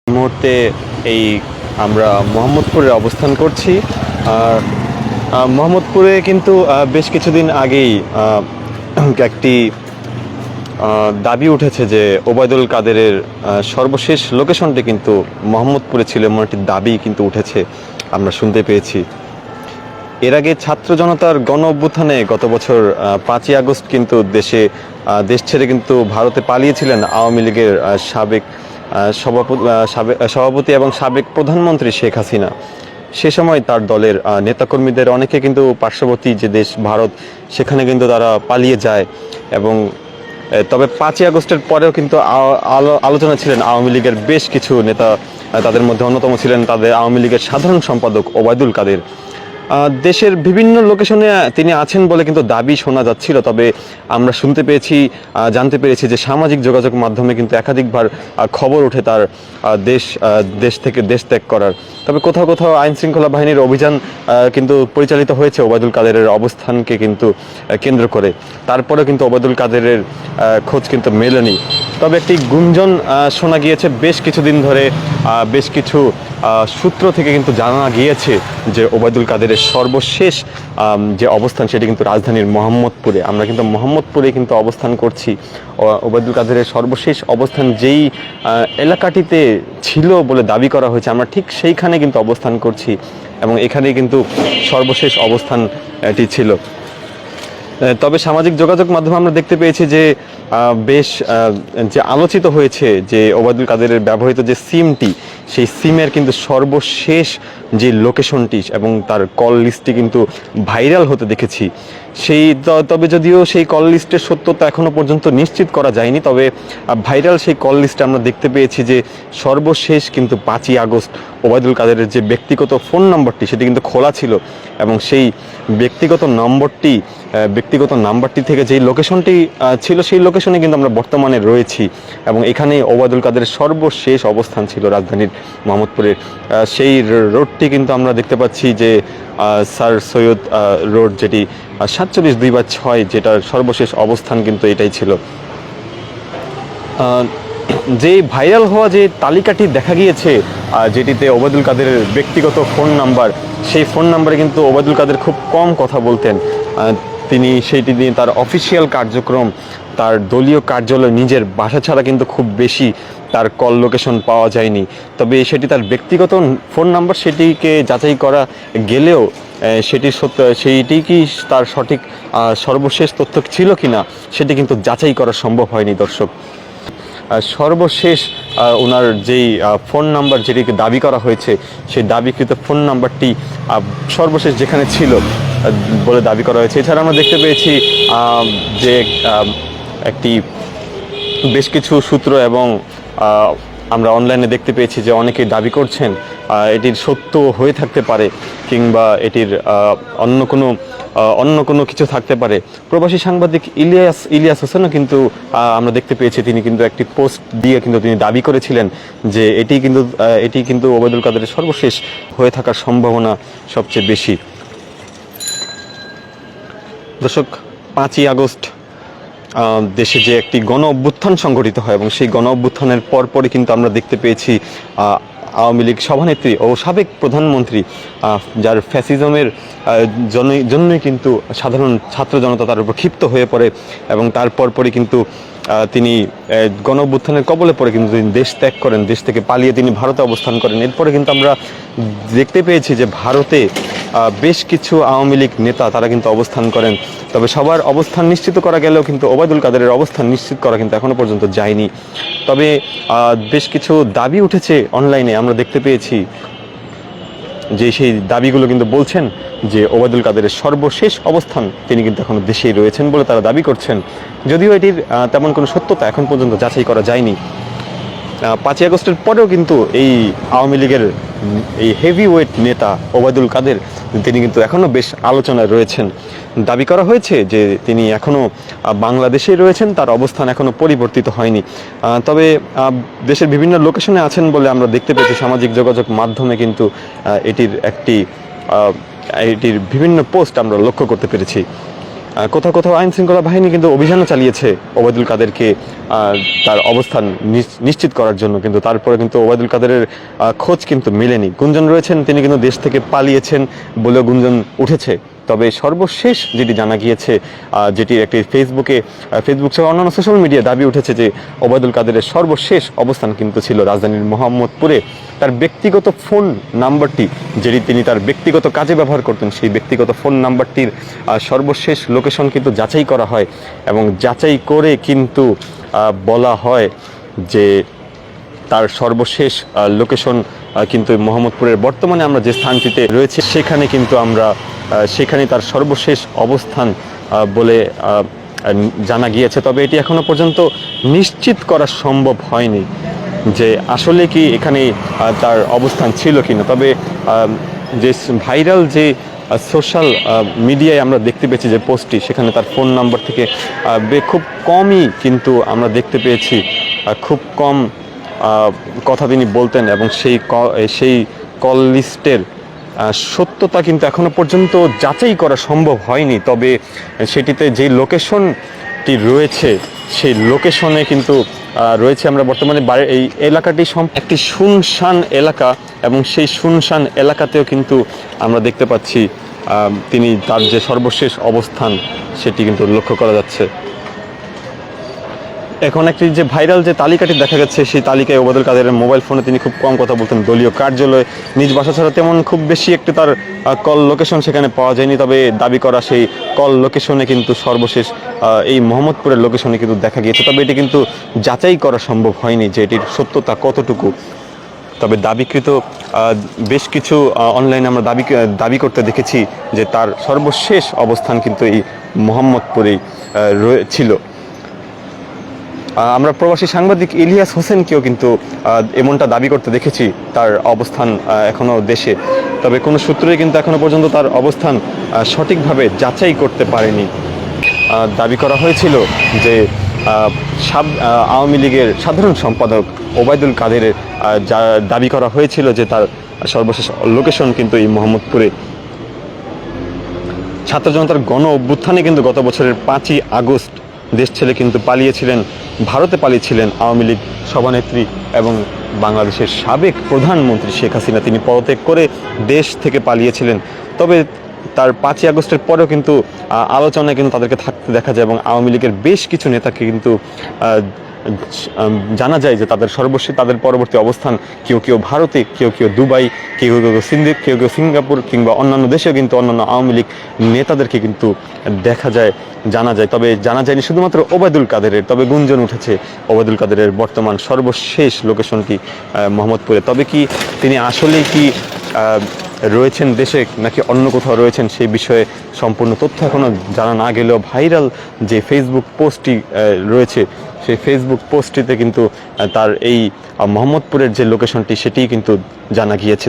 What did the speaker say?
মুহূর্তে এই আমরা মোহাম্মদপুরে অবস্থান করছি। আর মোহাম্মদপুরে কিন্তু বেশ কিছুদিন আগেই একটি দাবি উঠেছে যে ওবায়দুল কাদেরের সর্বশেষ লোকেশনটি কিন্তু মোহাম্মদপুরে ছিল, এমন একটি দাবি কিন্তু উঠেছে, আমরা শুনতে পেয়েছি। এর আগে ছাত্র জনতার গণ অভ্যুত্থানে গত বছর 5ই আগস্ট কিন্তু দেশ ছেড়ে কিন্তু ভারতে পালিয়েছিলেন আওয়ামী লীগের সাবেক সভাপতি এবং সাবেক প্রধানমন্ত্রী শেখ হাসিনা। সে সময় তার দলের নেতাকর্মীদের অনেকে কিন্তু পার্শ্ববর্তী যে দেশ ভারত, সেখানে কিন্তু তারা পালিয়ে যায়। এবং তবে 5ই আগস্টের পরেও কিন্তু আলোচনা ছিলেন আওয়ামী লীগের বেশ কিছু নেতা। তাদের মধ্যে অন্যতম ছিলেন তাদের আওয়ামী লীগের সাধারণ সম্পাদক ওবায়দুল কাদের। দেশের বিভিন্ন লোকেশনে তিনি আছেন বলে কিন্তু দাবি শোনা যাচ্ছিল। তবে আমরা জানতে পেরেছি যে সামাজিক যোগাযোগ মাধ্যমে কিন্তু একাধিকবার খবর ওঠে তার দেশ ত্যাগ করার। তবে কোথাও কোথাও আইন শৃঙ্খলা বাহিনীর অভিযান কিন্তু পরিচালিত হয়েছে ওবায়দুল কাদেরের অবস্থানকে কিন্তু কেন্দ্র করে। তারপরে কিন্তু ওবায়দুল কাদেরের খোঁজ কিন্তু মেলেনি। তবে একটি গুঞ্জন শোনা গিয়েছে বেশ কিছুদিন ধরে, বেশ কিছু সূত্র থেকে কিন্তু জানা গিয়েছে যে ওবায়দুল কাদেরের সর্বশেষ যে অবস্থান সেটি কিন্তু রাজধানীর মোহাম্মদপুরে। আমরা কিন্তু মোহাম্মদপুরে কিন্তু অবস্থান করছি। ওবায়দুল কাদেরের সর্বশেষ অবস্থান যেই এলাকাটিতে ছিল বলে দাবি করা হয়েছে, আমরা ঠিক সেইখানে কিন্তু অবস্থান করছি এবং এখানেই কিন্তু সর্বশেষ অবস্থান এটি ছিল। তবে সামাজিক যোগাযোগ মাধ্যমে আমরা দেখতে পেয়েছি যে বেশ যে আলোচিত হয়েছে যে ওবায়দুল কাদেরের ব্যবহৃত যে সিমটি, সেই সিমের কিন্তু সর্বশেষ যে লোকেশনটি এবং তার কল লিস্টটি কিন্তু ভাইরাল হতে দেখেছি। তবে যদিও সেই কল লিস্টের সত্যতা এখনও পর্যন্ত নিশ্চিত করা যায়নি, তবে ভাইরাল সেই কল লিস্টে আমরা দেখতে পেয়েছি যে সর্বশেষ কিন্তু 5ই আগস্ট ওবায়দুল কাদেরের যে ব্যক্তিগত ফোন নম্বরটি সেটি কিন্তু খোলা ছিল এবং সেই ব্যক্তিগত নাম্বারটি থেকে যেই লোকেশনটি ছিল সেই লোকেশনে কিন্তু আমরা বর্তমানে রয়েছি এবং এখানে ওবায়দুল কাদেরের সর্বশেষ অবস্থান ছিল রাজধানীর মোহাম্মদপুরের। সেই রোডটি কিন্তু আমরা দেখতে পাচ্ছি যে স্যার সৈয়দ রোড, যেটি 47/2/6, যেটার সর্বশেষ অবস্থান কিন্তু এটাই ছিল। যে ভাইরাল হওয়া যে তালিকাটি দেখা গিয়েছে, যেটিতে ওবায়দুল কাদেরের ব্যক্তিগত ফোন নাম্বার, সেই ফোন নাম্বারে কিন্তু ওবায়দুল কাদের খুব কম কথা বলতেন। তিনি সেইটি দিয়ে তার অফিসিয়াল কার্যক্রম, তার দলীয় কার্যালয়, নিজের বাসা ছাড়া কিন্তু খুব বেশি তার কল লোকেশন পাওয়া যায়নি। তবে সেটি তার ব্যক্তিগত ফোন নাম্বার, সেটিকে যাচাই করা গেলেও সেইটি কি তার সঠিক সর্বশেষ তথ্য ছিল কিনা সেটি কিন্তু যাচাই করা সম্ভব হয়নি দর্শক। সর্বশেষ ওনার যেই ফোন নাম্বার যেটিকে দাবি করা হয়েছে, সেই দাবিকৃত ফোন নাম্বারটি সর্বশেষ যেখানে ছিল বলে দাবি করা হয়েছে। এছাড়া আমরা দেখতে পেয়েছি যে বেশ কিছু সূত্র এবং আমরা অনলাইনে দেখতে পেয়েছি যে অনেকেই দাবি করছেন এটির সত্য হয়ে থাকতে পারে কিংবা এটির অন্য কোনো কিছু থাকতে পারে। প্রবাসী সাংবাদিক ইলিয়াস হোসেনও কিন্তু আমরা দেখতে পেয়েছি, তিনি কিন্তু একটি পোস্ট দিয়ে কিন্তু তিনি দাবি করেছিলেন যে এটি কিন্তু ওবায়দুল কাদেরের সর্বশেষ হয়ে থাকার সম্ভাবনা সবচেয়ে বেশি। দর্শক, 5ই আগস্ট দেশে যে একটি গণ অভ্যুত্থান সংঘটিত হয় এবং সেই গণ অভ্যুত্থানের পরপরই কিন্তু আমরা দেখতে পেয়েছি আওয়ামী লীগ সভানেত্রী ও সাবেক প্রধানমন্ত্রী, যার ফ্যাসিজমের জন্যই কিন্তু সাধারণ ছাত্র জনতা তার উপর ক্ষিপ্ত হয়ে পড়ে এবং তার পরপরই কিন্তু তিনি গণ অভ্যুত্থানের কবলে পড়ে কিন্তু তিনি দেশ ত্যাগ করেন। দেশ থেকে পালিয়ে তিনি ভারতে অবস্থান করেন। এরপরে কিন্তু আমরা দেখতে পেয়েছি যে ভারতে বেশ কিছু আওয়ামী লীগ নেতা তারা কিন্তু অবস্থান করেন। তবে সবার অবস্থান নিশ্চিত করা গেলেও কিন্তু ওবায়দুল কাদেরের অবস্থান নিশ্চিত করা কিন্তু এখনও পর্যন্ত যায়নি। তবে বেশ কিছু দাবি উঠেছে অনলাইনে, আমরা দেখতে পেয়েছি যে সেই দাবিগুলো কিন্তু বলছেন যে ওবায়দুল কাদেরের সর্বশেষ অবস্থান তিনি কিন্তু এখনো দেশেই রয়েছেন বলে তারা দাবি করছেন। যদিও এটির তেমন কোনো সত্যতা এখন পর্যন্ত যাচাই করা যায়নি। 5ই আগস্টের পরেও কিন্তু এই আওয়ামী লীগের এই হেভি ওয়েট নেতা ওবায়দুল কাদের তিনি কিন্তু এখনও বেশ আলোচনায় রয়েছেন। দাবি করা হয়েছে যে তিনি এখনও বাংলাদেশেই রয়েছেন, তার অবস্থান এখনও পরিবর্তিত হয়নি। তবে দেশের বিভিন্ন লোকেশনে আছেন বলে আমরা দেখতে পেয়েছি সামাজিক যোগাযোগ মাধ্যমে, কিন্তু এটির বিভিন্ন পোস্ট আমরা লক্ষ্য করতে পেরেছি। কোথাও কোথাও আইন শৃঙ্খলা বাহিনী কিন্তু অভিযানও চালিয়েছে ওবায়দুল কাদেরকে তার অবস্থান নিশ্চিত করার জন্য, কিন্তু তারপরে কিন্তু ওবায়দুল কাদেরের খোঁজ কিন্তু মেলেনি। গুঞ্জন রয়েছেন তিনি কিন্তু দেশ থেকে পালিয়েছেন বলেও গুঞ্জন উঠেছে। তবে সর্বশেষ যেটি জানা গিয়েছে, যেটি একটি ফেসবুক সহ অন্যান্য সোশ্যাল মিডিয়ায় দাবি উঠেছে যে ওবায়দুল কাদেরের সর্বশেষ অবস্থান কিন্তু ছিল রাজধানীর মোহাম্মদপুরে। তার ব্যক্তিগত ফোন নাম্বারটি, যেটি তিনি তার ব্যক্তিগত কাজে ব্যবহার করতেন, সেই ব্যক্তিগত ফোন নাম্বারটির সর্বশেষ লোকেশন কিন্তু যাচাই করা হয় এবং যাচাই করে কিন্তু বলা হয় যে তার সর্বশেষ লোকেশন কিন্তু মোহাম্মদপুরের বর্তমানে আমরা যে স্থানটিতে রয়েছে সেখানে তার সর্বশেষ অবস্থান বলে জানা গিয়েছে। তবে এটি এখনো পর্যন্ত নিশ্চিত করা সম্ভব হয়নি যে আসলে কি এখানে তার অবস্থান ছিল কিনা। তবে যে ভাইরাল যে সোশ্যাল মিডিয়ায় আমরা দেখতে পেয়েছি যে পোস্টটি, সেখানে তার ফোন নাম্বার থেকে খুব কমই কিন্তু আমরা দেখতে পেয়েছি, খুব কম কথা তিনি বলতেন এবং সেই কল লিস্টের সত্যতা কিন্তু এখনো পর্যন্ত যাচাই করা সম্ভব হয়নি। তবে সেটিতে যে লোকেশনটি রয়েছে সেই লোকেশনে কিন্তু রয়েছে আমরা বর্তমানে এই এলাকাটি একটি শুনশান এলাকা, এবং সেই শুনশান এলাকাতেও কিন্তু আমরা দেখতে পাচ্ছি তিনি তার যে সর্বশেষ অবস্থান সেটি কিন্তু লক্ষ্য করা যাচ্ছে। এখন একটি যে ভাইরাল যে তালিকাটি দেখা যাচ্ছে, সেই তালিকায় ওবায়দুল কাদেরের মোবাইল ফোনে তিনি খুব কম কথা বলতেন। দলীয় কার্যালয়, নিজ বাসা ছাড়া তেমন খুব বেশি একটি তার কল লোকেশন সেখানে পাওয়া যায়নি। তবে দাবি করা সেই কল লোকেশনে কিন্তু সর্বশেষ এই মোহাম্মদপুরের লোকেশনে কিন্তু দেখা গিয়েছে। তবে এটি কিন্তু যাচাই করা সম্ভব হয়নি যে এটির সত্যতা কতটুকু। তবে দাবিকৃত বেশ কিছু অনলাইনে আমরা দাবি করতে দেখেছি যে তার সর্বশেষ অবস্থান কিন্তু এই মোহাম্মদপুরেই ছিল। আমরা প্রবাসী সাংবাদিক ইলিয়াস হোসেনকেও কিন্তু এমনটা দাবি করতে দেখেছি, তার অবস্থান এখনও দেশে। তবে কোনো সূত্রেই কিন্তু এখনো পর্যন্ত তার অবস্থান সঠিকভাবে যাচাই করতে পারেনি। দাবি করা হয়েছিল যে আওয়ামী লীগের সাধারণ সম্পাদক ওবায়দুল কাদেরের দাবি করা হয়েছিল যে তার সর্বশেষ লোকেশন কিন্তু এই মোহাম্মদপুরে। ছাত্র জনতার গণ অভ্যুত্থানে কিন্তু গত বছরের 5ই আগস্ট দেশ ছেড়ে কিন্তু ভারতে পালিয়েছিলেন আওয়ামী লীগ সভানেত্রী এবং বাংলাদেশের সাবেক প্রধানমন্ত্রী শেখ হাসিনা। তিনি পদত্যাগ করে দেশ থেকে পালিয়েছিলেন। তবে তার 5ই আগস্টের পরেও কিন্তু আলোচনায় কিন্তু তাদেরকে থাকতে দেখা যায় এবং আওয়ামী লীগের বেশ কিছু নেতাকে কিন্তু জানা যায় যে তাদের পরবর্তী অবস্থান কেউ ভারতে, কেউ দুবাই, কেউ সিঙ্গাপুর কিংবা অন্যান্য দেশেও কিন্তু অন্যান্য আওয়ামী লীগ নেতাদেরকে কিন্তু জানা যায়। তবে জানা যায়নি শুধুমাত্র ওবায়দুল কাদেরের। তবে গুঞ্জন উঠেছে ওবায়দুল কাদেরের বর্তমান সর্বশেষ লোকেশনটি মোহাম্মদপুরে। তবে কি তিনি আসলেই কি রয়েছেন দেশে নাকি অন্য কোথাও রয়েছেন সেই বিষয়ে সম্পূর্ণ তথ্য এখনও জানা না গেলেও ভাইরাল যে ফেসবুক পোস্টটি রয়েছে, সেই ফেসবুক পোস্টটিতে কিন্তু তার এই মোহাম্মদপুরের যে লোকেশনটি সেটিই কিন্তু জানা গিয়েছে।